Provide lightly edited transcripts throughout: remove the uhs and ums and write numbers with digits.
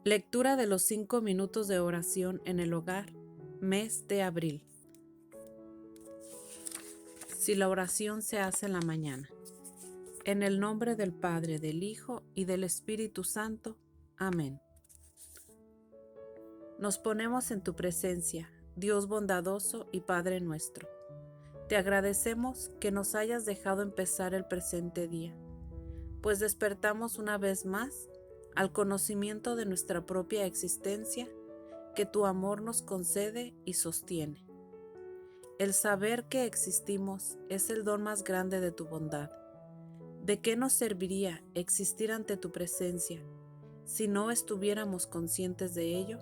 Lectura de los 5 minutos de oración en el hogar, mes de abril. Si la oración se hace en la mañana. En el nombre del Padre, del Hijo y del Espíritu Santo. Amén. Nos ponemos en tu presencia, Dios bondadoso y Padre nuestro. Te agradecemos que nos hayas dejado empezar el presente día, pues despertamos una vez más al conocimiento de nuestra propia existencia que tu amor nos concede y sostiene. El saber que existimos es el don más grande de tu bondad. ¿De qué nos serviría existir ante tu presencia si no estuviéramos conscientes de ello?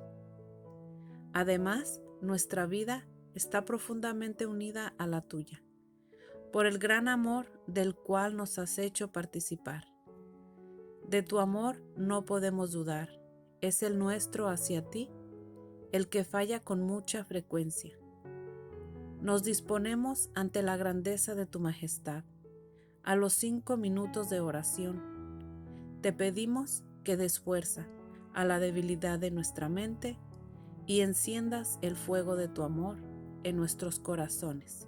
Además, nuestra vida está profundamente unida a la tuya, por el gran amor del cual nos has hecho participar. De tu amor no podemos dudar, es el nuestro hacia ti, el que falla con mucha frecuencia. Nos disponemos ante la grandeza de tu majestad. A los 5 minutos de oración, te pedimos que des fuerza a la debilidad de nuestra mente y enciendas el fuego de tu amor en nuestros corazones.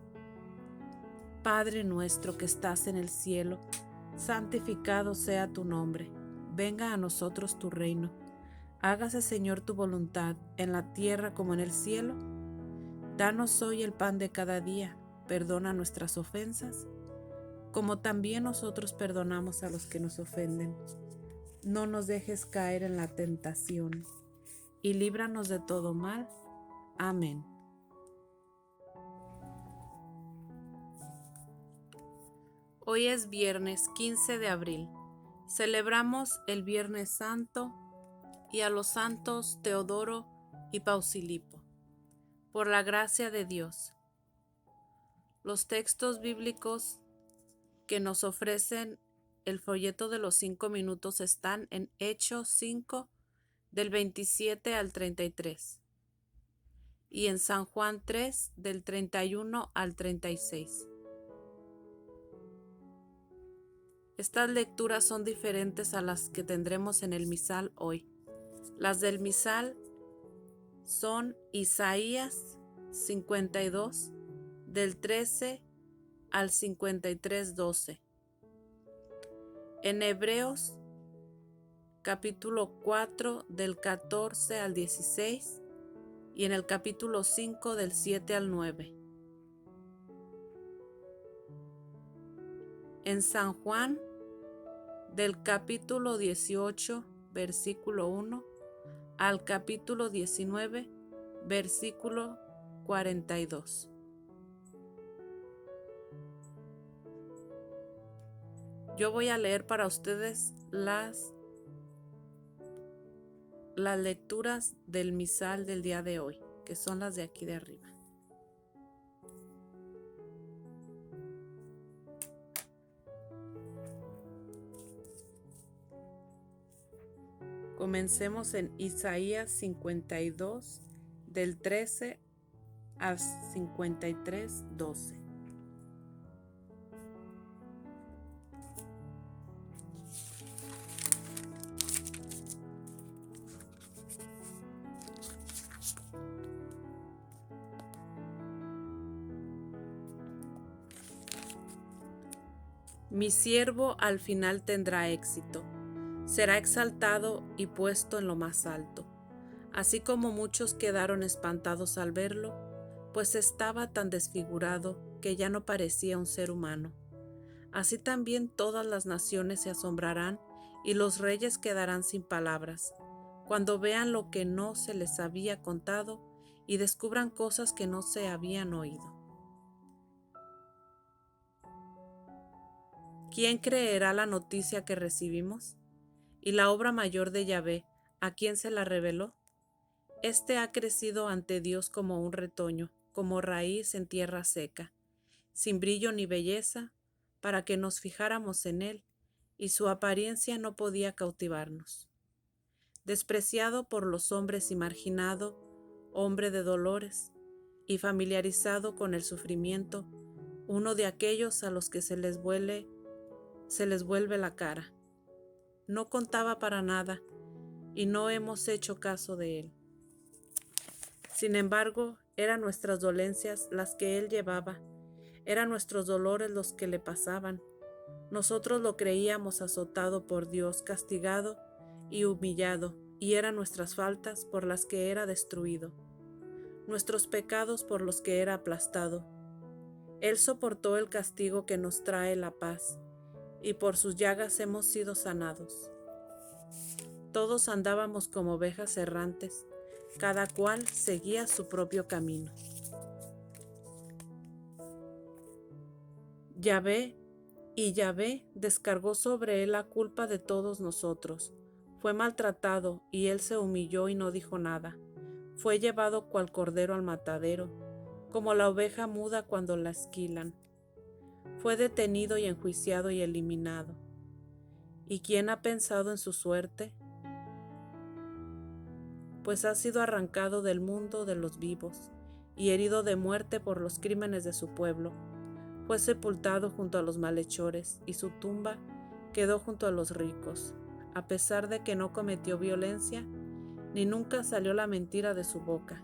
Padre nuestro que estás en el cielo, santificado sea tu nombre. Venga a nosotros tu reino. Hágase, Señor, tu voluntad en la tierra como en el cielo. Danos hoy el pan de cada día. Perdona nuestras ofensas, como también nosotros perdonamos a los que nos ofenden. No nos dejes caer en la tentación, y líbranos de todo mal. Amén. Hoy es viernes 15 de abril. Celebramos el Viernes Santo y a los santos Teodoro y Pausilipo. Por la gracia de Dios. Los textos bíblicos que nos ofrecen el folleto de los 5 minutos están en Hechos 5, del 27 al 33, y en San Juan 3, del 31 al 36. Estas lecturas son diferentes a las que tendremos en el misal hoy. Las del misal son Isaías 52, del 13 al 53:12. En Hebreos capítulo 4 del 14 al 16 y en el capítulo 5 del 7 al 9. En San Juan del capítulo 18 versículo 1 al capítulo 19 versículo 42. Yo voy a leer para ustedes las lecturas del misal del día de hoy, que son las de aquí de arriba. Comencemos en Isaías 52, del 13 al 53:12. Mi siervo al final tendrá éxito, será exaltado y puesto en lo más alto, así como muchos quedaron espantados al verlo, pues estaba tan desfigurado que ya no parecía un ser humano. Así también todas las naciones se asombrarán y los reyes quedarán sin palabras, cuando vean lo que no se les había contado y descubran cosas que no se habían oído. ¿Quién creerá la noticia que recibimos? Y la obra mayor de Yahvé, ¿a quién se la reveló? Este ha crecido ante Dios como un retoño, como raíz en tierra seca, sin brillo ni belleza, para que nos fijáramos en él, y su apariencia no podía cautivarnos. Despreciado por los hombres y marginado, hombre de dolores, y familiarizado con el sufrimiento, uno de aquellos a los que se les vuelve la cara. No contaba para nada, y no hemos hecho caso de él. Sin embargo, eran nuestras dolencias las que él llevaba, eran nuestros dolores los que le pasaban. Nosotros lo creíamos azotado por Dios, castigado y humillado, y eran nuestras faltas por las que era destruido, nuestros pecados por los que era aplastado. Él soportó el castigo que nos trae la paz, y por sus llagas hemos sido sanados. Todos andábamos como ovejas errantes, cada cual seguía su propio camino. Yahvé descargó sobre él la culpa de todos nosotros. Fue maltratado y él se humilló y no dijo nada. Fue llevado cual cordero al matadero, como la oveja muda cuando la esquilan. Fue detenido y enjuiciado y eliminado. ¿Y quién ha pensado en su suerte? Pues ha sido arrancado del mundo de los vivos y herido de muerte por los crímenes de su pueblo. Fue sepultado junto a los malhechores y su tumba quedó junto a los ricos, a pesar de que no cometió violencia ni nunca salió la mentira de su boca.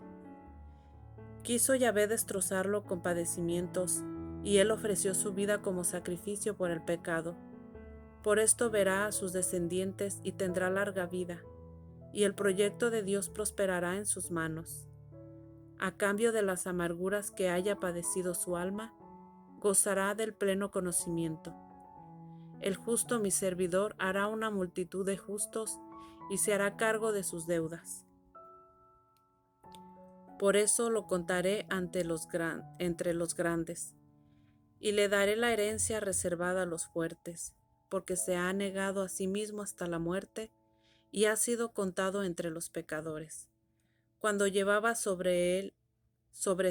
Quiso Yahvé destrozarlo con padecimientos, y él ofreció su vida como sacrificio por el pecado. Por esto verá a sus descendientes y tendrá larga vida, y el proyecto de Dios prosperará en sus manos. A cambio de las amarguras que haya padecido su alma, gozará del pleno conocimiento. El justo mi servidor hará una multitud de justos y se hará cargo de sus deudas. Por eso lo contaré entre los grandes, y le daré la herencia reservada a los fuertes, porque se ha negado a sí mismo hasta la muerte y ha sido contado entre los pecadores, cuando llevaba sobre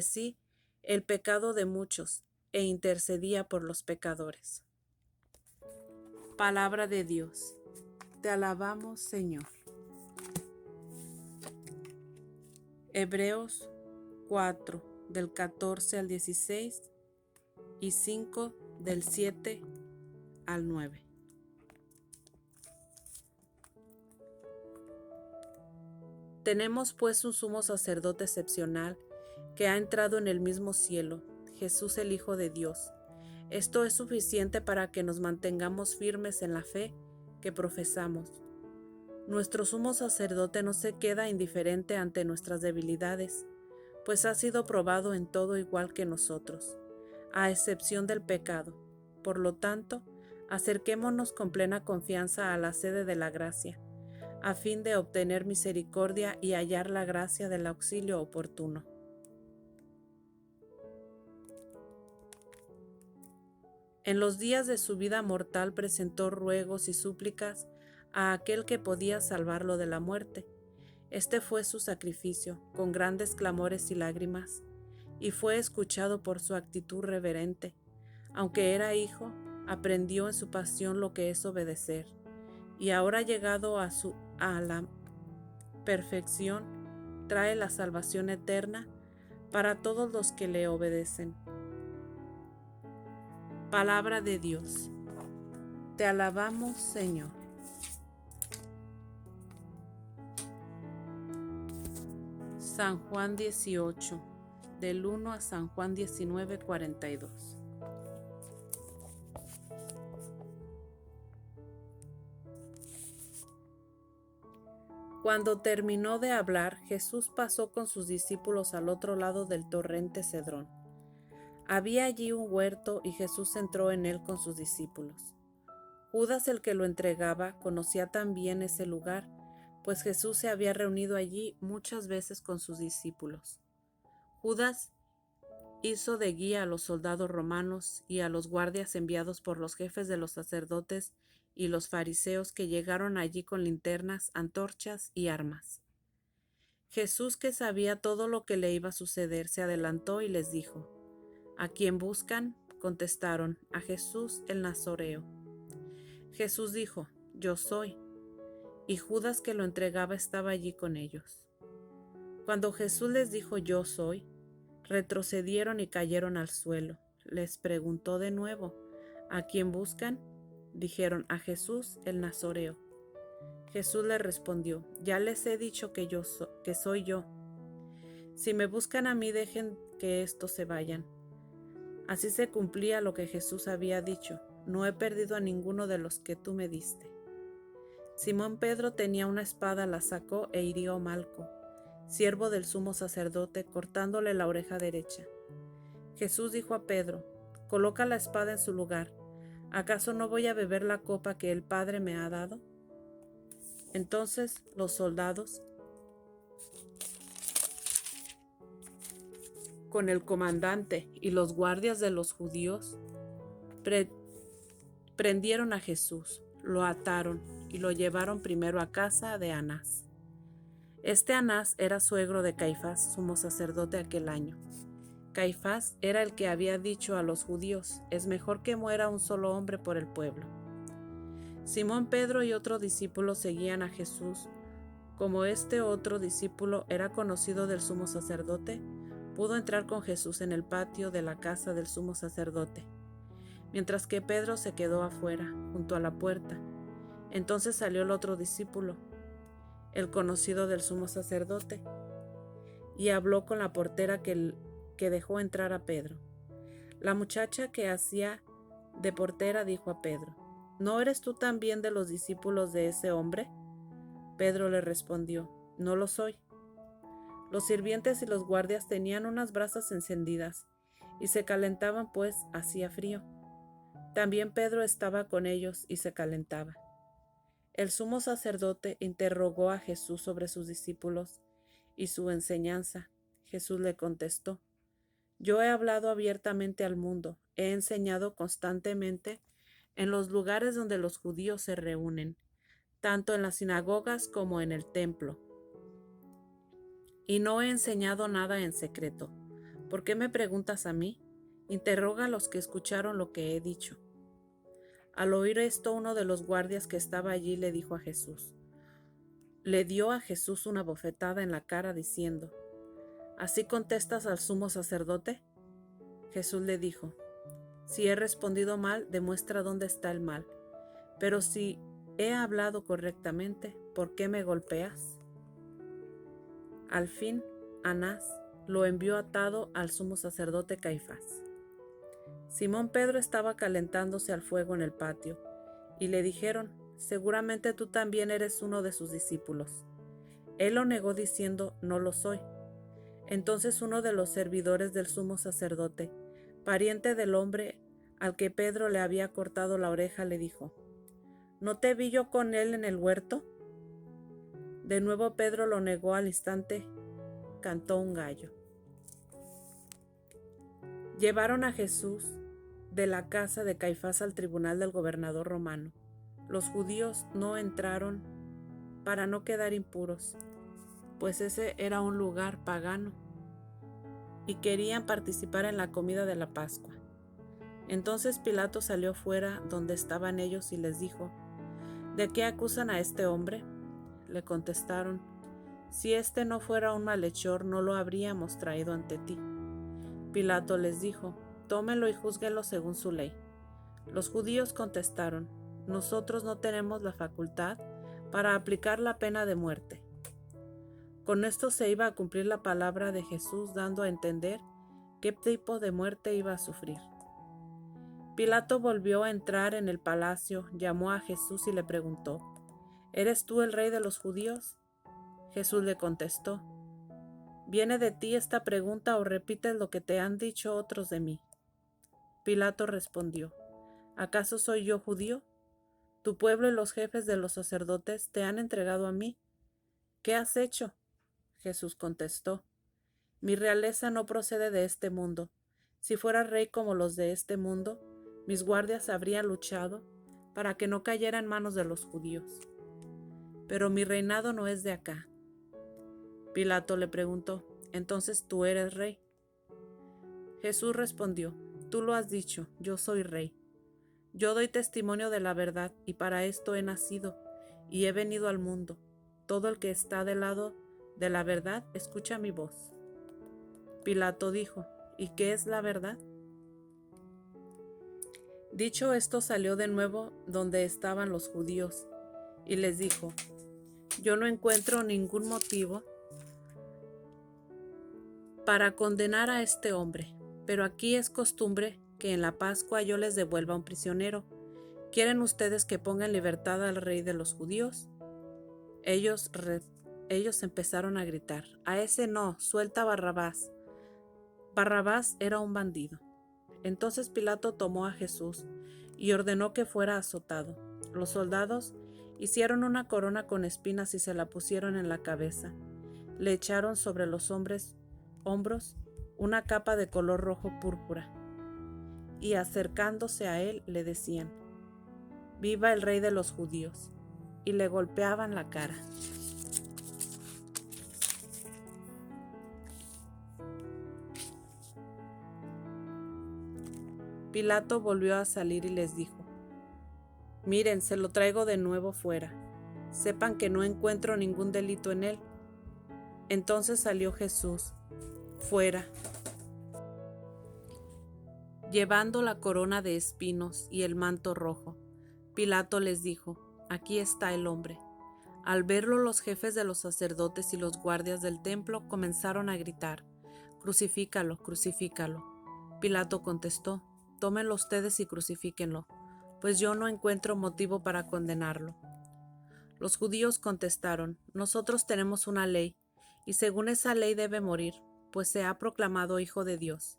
sí, el pecado de muchos, e intercedía por los pecadores. Palabra de Dios. Te alabamos, Señor. Hebreos 4, del 14 al 16 y 5, del 7 al 9. Tenemos pues un sumo sacerdote excepcional que ha entrado en el mismo cielo, Jesús el Hijo de Dios. Esto es suficiente para que nos mantengamos firmes en la fe que profesamos. Nuestro sumo sacerdote no se queda indiferente ante nuestras debilidades, pues ha sido probado en todo igual que nosotros, a excepción del pecado. Por lo tanto, acerquémonos con plena confianza a la sede de la gracia, a fin de obtener misericordia y hallar la gracia del auxilio oportuno. En los días de su vida mortal presentó ruegos y súplicas a aquel que podía salvarlo de la muerte. Este fue su sacrificio, con grandes clamores y lágrimas, y fue escuchado por su actitud reverente. Aunque era hijo, aprendió en su pasión lo que es obedecer, y ahora llegado a la perfección, trae la salvación eterna para todos los que le obedecen. Palabra de Dios. Te alabamos, Señor. San Juan 18, del 1 a San Juan 19, 42. Cuando terminó de hablar, Jesús pasó con sus discípulos al otro lado del torrente Cedrón. Había allí un huerto y Jesús entró en él con sus discípulos. Judas, el que lo entregaba, conocía también ese lugar, pues Jesús se había reunido allí muchas veces con sus discípulos. Judas hizo de guía a los soldados romanos y a los guardias enviados por los jefes de los sacerdotes y los fariseos que llegaron allí con linternas, antorchas y armas. Jesús, que sabía todo lo que le iba a suceder, se adelantó y les dijo: ¿A quién buscan? Contestaron: a Jesús el Nazoreo. Jesús dijo: Yo soy. Y Judas, que lo entregaba, estaba allí con ellos. Cuando Jesús les dijo: Yo soy, retrocedieron y cayeron al suelo. Les preguntó de nuevo: ¿A quién buscan? Dijeron: a Jesús el Nazoreo. Jesús le respondió: ya les he dicho que soy yo. Si me buscan a mí, dejen que estos se vayan. Así se cumplía lo que Jesús había dicho: no he perdido a ninguno de los que tú me diste. Simón Pedro tenía una espada, la sacó e hirió a Malco, siervo del sumo sacerdote, cortándole la oreja derecha. Jesús dijo a Pedro: coloca la espada en su lugar. ¿Acaso no voy a beber la copa que el Padre me ha dado? Entonces los soldados, con el comandante y los guardias de los judíos, prendieron a Jesús, lo ataron y lo llevaron primero a casa de Anás. Este Anás era suegro de Caifás, sumo sacerdote aquel año. Caifás era el que había dicho a los judíos: es mejor que muera un solo hombre por el pueblo. Simón Pedro y otro discípulo seguían a Jesús. Como este otro discípulo era conocido del sumo sacerdote, pudo entrar con Jesús en el patio de la casa del sumo sacerdote, mientras que Pedro se quedó afuera, junto a la puerta. Entonces salió el otro discípulo, el conocido del sumo sacerdote, y habló con la portera que dejó entrar a Pedro. La muchacha que hacía de portera dijo a Pedro: ¿no eres tú también de los discípulos de ese hombre? Pedro le respondió: no lo soy. Los sirvientes y los guardias tenían unas brasas encendidas y se calentaban, pues hacía frío. También Pedro estaba con ellos y se calentaba. El sumo sacerdote interrogó a Jesús sobre sus discípulos y su enseñanza. Jesús le contestó: yo he hablado abiertamente al mundo, he enseñado constantemente en los lugares donde los judíos se reúnen, tanto en las sinagogas como en el templo. Y no he enseñado nada en secreto. ¿Por qué me preguntas a mí? Interroga a los que escucharon lo que he dicho. Al oír esto, uno de los guardias que estaba allí le dio a Jesús una bofetada en la cara diciendo: ¿así contestas al sumo sacerdote? Jesús le dijo: si he respondido mal, demuestra dónde está el mal. Pero si he hablado correctamente, ¿por qué me golpeas? Al fin, Anás lo envió atado al sumo sacerdote Caifás. Simón Pedro estaba calentándose al fuego en el patio, y le dijeron: seguramente tú también eres uno de sus discípulos. Él lo negó diciendo: no lo soy. Entonces uno de los servidores del sumo sacerdote, pariente del hombre al que Pedro le había cortado la oreja, le dijo: ¿no te vi yo con él en el huerto? De nuevo Pedro lo negó. Al instante cantó un gallo. Llevaron a Jesús de la casa de Caifás al tribunal del gobernador romano. Los judíos no entraron para no quedar impuros, pues ese era un lugar pagano, y querían participar en la comida de la Pascua. Entonces Pilato salió fuera donde estaban ellos y les dijo: ¿de qué acusan a este hombre? Le contestaron: si este no fuera un malhechor, no lo habríamos traído ante ti. Pilato les dijo: tómenlo y júzguenlo según su ley. Los judíos contestaron: nosotros no tenemos la facultad para aplicar la pena de muerte. Con esto se iba a cumplir la palabra de Jesús, dando a entender qué tipo de muerte iba a sufrir. Pilato volvió a entrar en el palacio, llamó a Jesús y le preguntó: ¿eres tú el rey de los judíos? Jesús le contestó: ¿viene de ti esta pregunta o repites lo que te han dicho otros de mí? Pilato respondió: ¿acaso soy yo judío? Tu pueblo y los jefes de los sacerdotes te han entregado a mí. ¿Qué has hecho? Jesús contestó: mi realeza no procede de este mundo. Si fuera rey como los de este mundo, mis guardias habrían luchado para que no cayera en manos de los judíos. Pero mi reinado no es de acá. Pilato le preguntó: ¿entonces tú eres rey? Jesús respondió: tú lo has dicho, yo soy rey. Yo doy testimonio de la verdad, y para esto he nacido y he venido al mundo. Todo el que está del lado de la verdad escucha mi voz. Pilato dijo: ¿y qué es la verdad? Dicho esto, salió de nuevo donde estaban los judíos y les dijo: yo no encuentro ningún motivo para condenar a este hombre, pero aquí es costumbre que en la Pascua yo les devuelva un prisionero. ¿Quieren ustedes que ponga en libertad al rey de los judíos? Ellos empezaron a gritar: a ese no, suelta a Barrabás. Barrabás era un bandido. Entonces Pilato tomó a Jesús y ordenó que fuera azotado. Los soldados hicieron una corona con espinas y se la pusieron en la cabeza. Le echaron sobre los hombros una capa de color rojo púrpura, y acercándose a él le decían: ¡Viva el rey de los judíos! Y le golpeaban la cara. Pilato volvió a salir y les dijo: miren, se lo traigo de nuevo fuera. Sepan que no encuentro ningún delito en él. Entonces salió Jesús fuera, llevando la corona de espinos y el manto rojo. Pilato les dijo: aquí está el hombre. Al verlo, los jefes de los sacerdotes y los guardias del templo comenzaron a gritar: crucifícalo, crucifícalo. Pilato contestó: tómenlo ustedes y crucifíquenlo, pues yo no encuentro motivo para condenarlo. Los judíos contestaron: nosotros tenemos una ley, y según esa ley debe morir, pues se ha proclamado Hijo de Dios.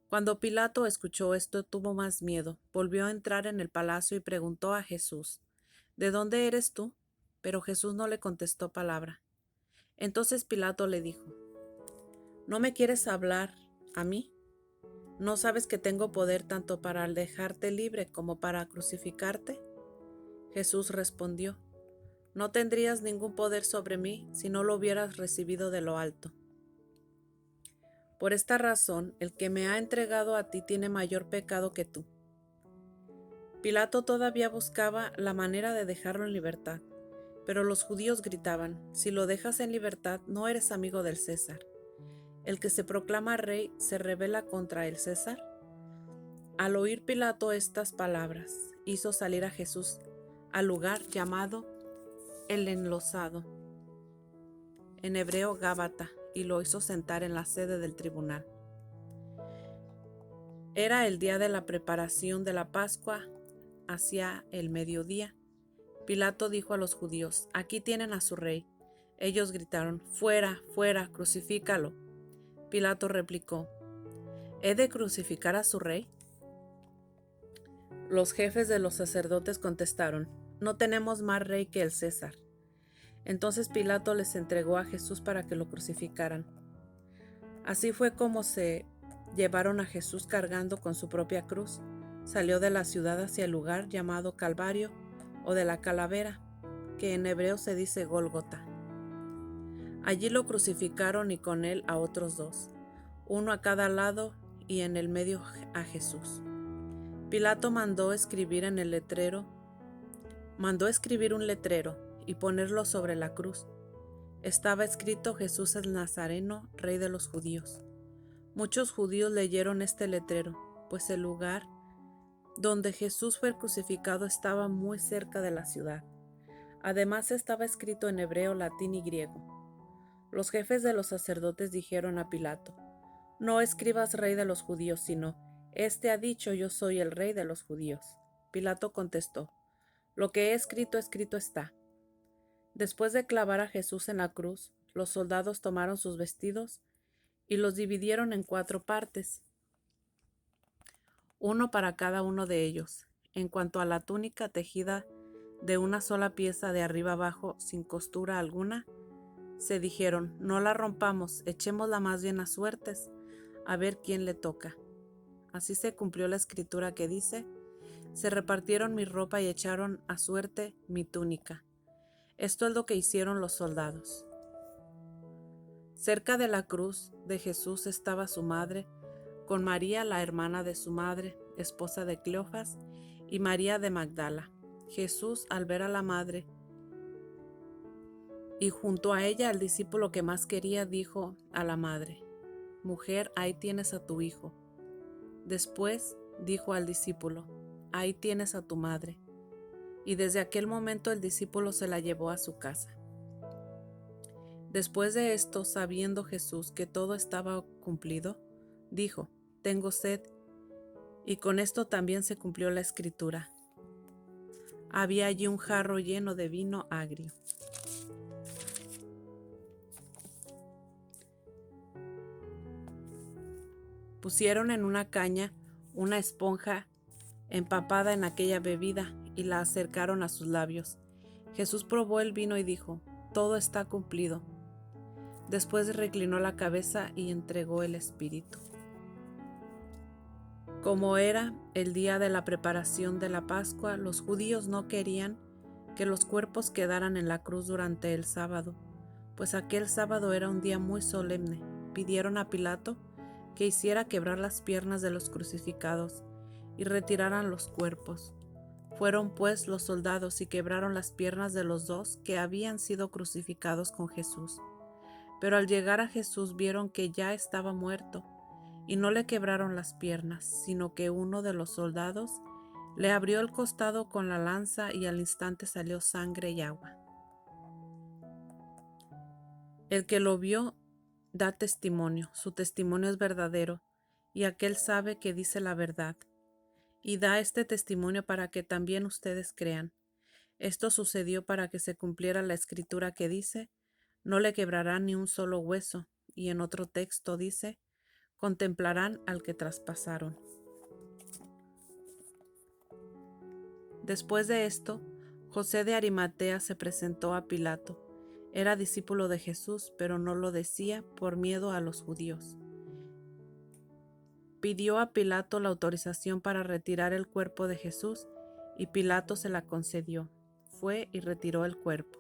Cuando Pilato escuchó esto, tuvo más miedo. Volvió a entrar en el palacio y preguntó a Jesús: ¿de dónde eres tú? Pero Jesús no le contestó palabra. Entonces Pilato le dijo: ¿no me quieres hablar a mí? ¿No sabes que tengo poder tanto para dejarte libre como para crucificarte? Jesús respondió: no tendrías ningún poder sobre mí si no lo hubieras recibido de lo alto. Por esta razón, el que me ha entregado a ti tiene mayor pecado que tú. Pilato todavía buscaba la manera de dejarlo en libertad, pero los judíos gritaban: si lo dejas en libertad, no eres amigo del César. El que se proclama rey se rebela contra el César. Al oír Pilato estas palabras, hizo salir a Jesús al lugar llamado el Enlosado, en hebreo Gábata, y lo hizo sentar en la sede del tribunal. Era el día de la preparación de la Pascua, hacia el mediodía. Pilato dijo a los judíos: aquí tienen a su rey. Ellos gritaron: fuera, fuera, crucifícalo. Pilato replicó: ¿he de crucificar a su rey? Los jefes de los sacerdotes contestaron: no tenemos más rey que el César. Entonces Pilato les entregó a Jesús para que lo crucificaran. Así fue como se llevaron a Jesús cargando con su propia cruz. Salió de la ciudad hacia el lugar llamado Calvario, o de la calavera, que en hebreo se dice Gólgota. Allí lo crucificaron y con él a otros dos, uno a cada lado y en el medio a Jesús. Pilato mandó escribir un letrero y ponerlo sobre la cruz. Estaba escrito: Jesús el Nazareno, Rey de los Judíos. Muchos judíos leyeron este letrero, pues el lugar donde Jesús fue crucificado estaba muy cerca de la ciudad. Además estaba escrito en hebreo, latín y griego. Los jefes de los sacerdotes dijeron a Pilato: no escribas Rey de los Judíos, sino: este ha dicho: yo soy el Rey de los Judíos. Pilato contestó: lo que he escrito, escrito está. Después de clavar a Jesús en la cruz, los soldados tomaron sus vestidos y los dividieron en 4 partes, uno para cada uno de ellos. En cuanto a la túnica tejida de una sola pieza de arriba abajo, sin costura alguna, se dijeron: no la rompamos, echémosla más bien a suertes, a ver quién le toca. Así se cumplió la escritura que dice: se repartieron mi ropa y echaron a suerte mi túnica. Esto es lo que hicieron los soldados. Cerca de la cruz de Jesús estaba su madre, con María, la hermana de su madre, esposa de Cleofas, y María de Magdala. Jesús, al ver a la madre y junto a ella al discípulo que más quería, dijo a la madre: mujer, ahí tienes a tu hijo. Después dijo al discípulo: ahí tienes a tu madre. y desde aquel momento el discípulo se la llevó a su casa. Después de esto, sabiendo Jesús que todo estaba cumplido, dijo: «Tengo sed», y con esto también se cumplió la escritura: había allí un jarro lleno de vino agrio. Pusieron en una caña una esponja empapada en aquella bebida y la acercaron a sus labios. Jesús probó el vino y dijo: «Todo está cumplido». Después reclinó la cabeza y entregó el espíritu. Como era el día de la preparación de la Pascua, los judíos no querían que los cuerpos quedaran en la cruz durante el sábado, pues aquel sábado era un día muy solemne. Pidieron a Pilato que hiciera quebrar las piernas de los crucificados y retiraran los cuerpos. Fueron pues los soldados y quebraron las piernas de los dos que habían sido crucificados con Jesús. Pero al llegar a Jesús vieron que ya estaba muerto, y no le quebraron las piernas, sino que uno de los soldados le abrió el costado con la lanza y al instante salió sangre y agua. El que lo vio da testimonio, su testimonio es verdadero, y aquel sabe que dice la verdad, y da este testimonio para que también ustedes crean. Esto sucedió para que se cumpliera la escritura que dice: «No le quebrarán ni un solo hueso», y en otro texto dice: «Contemplarán al que traspasaron». Después de esto, José de Arimatea se presentó a Pilato. Era discípulo de Jesús, pero no lo decía por miedo a los judíos. Pidió a Pilato la autorización para retirar el cuerpo de Jesús, y Pilato se la concedió. Fue y retiró el cuerpo.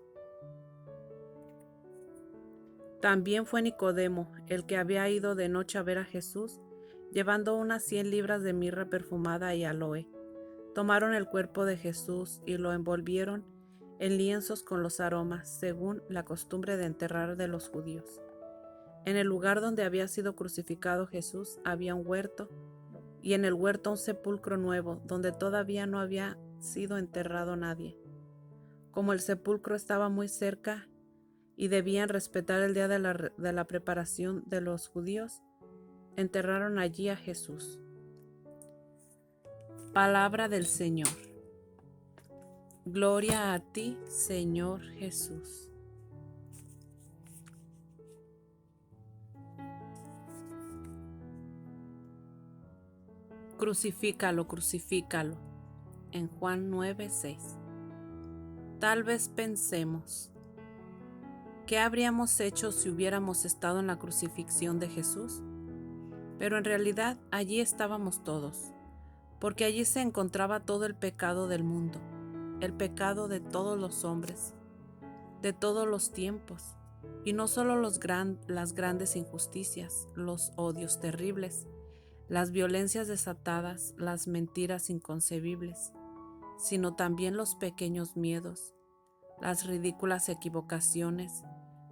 También fue Nicodemo, el que había ido de noche a ver a Jesús, llevando unas 100 libras de mirra perfumada y aloe. Tomaron el cuerpo de Jesús y lo envolvieron en lienzos con los aromas, según la costumbre de enterrar de los judíos. En el lugar donde había sido crucificado Jesús había un huerto, y en el huerto un sepulcro nuevo, donde todavía no había sido enterrado nadie. Como el sepulcro estaba muy cerca y debían respetar el día de la preparación de los judíos, enterraron allí a Jesús. Palabra del Señor. Gloria a ti, Señor Jesús. Crucifícalo, crucifícalo. En Juan 9:6. Tal vez pensemos: ¿qué habríamos hecho si hubiéramos estado en la crucifixión de Jesús? Pero en realidad allí estábamos todos, porque allí se encontraba todo el pecado del mundo, el pecado de todos los hombres, de todos los tiempos, y no solo las grandes injusticias, los odios terribles, las violencias desatadas, las mentiras inconcebibles, sino también los pequeños miedos, las ridículas equivocaciones,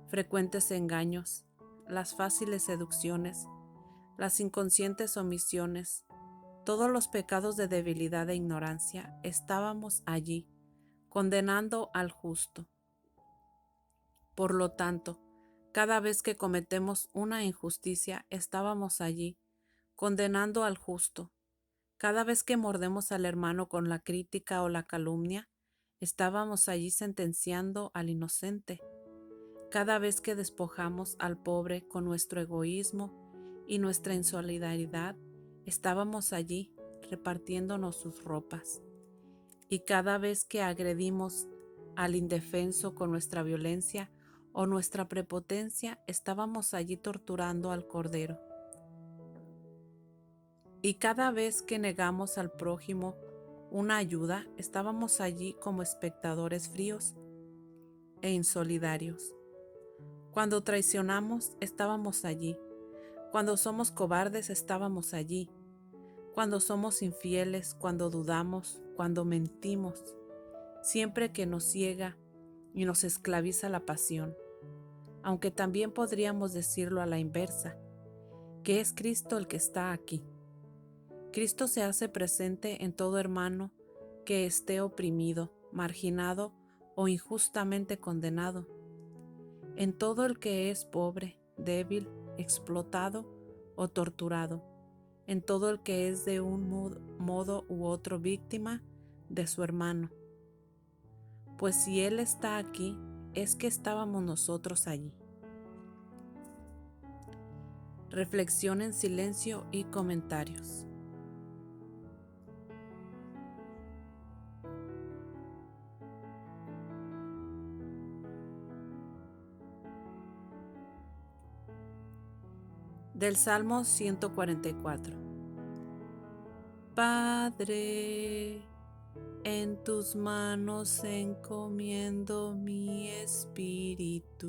frecuentes engaños, las fáciles seducciones, las inconscientes omisiones, todos los pecados de debilidad e ignorancia. Estábamos allí, condenando al justo. Por lo tanto, cada vez que cometemos una injusticia, estábamos allí, condenando al justo. Cada vez que mordemos al hermano con la crítica o la calumnia, estábamos allí sentenciando al inocente. Cada vez que despojamos al pobre con nuestro egoísmo y nuestra insolidaridad, estábamos allí repartiéndonos sus ropas. Y cada vez que agredimos al indefenso con nuestra violencia o nuestra prepotencia, estábamos allí torturando al Cordero. Y cada vez que negamos al prójimo una ayuda, estábamos allí como espectadores fríos e insolidarios. Cuando traicionamos, estábamos allí. Cuando somos cobardes, estábamos allí. Cuando somos infieles, cuando dudamos, cuando mentimos, siempre que nos ciega y nos esclaviza la pasión. Aunque también podríamos decirlo a la inversa, que es Cristo el que está aquí. Cristo se hace presente en todo hermano que esté oprimido, marginado o injustamente condenado, en todo el que es pobre, débil, explotado o torturado, en todo el que es de un modo u otro víctima de su hermano. Pues si Él está aquí, es que estábamos nosotros allí. Reflexión en silencio y comentarios. Del Salmo 144. Padre, en tus manos encomiendo mi espíritu.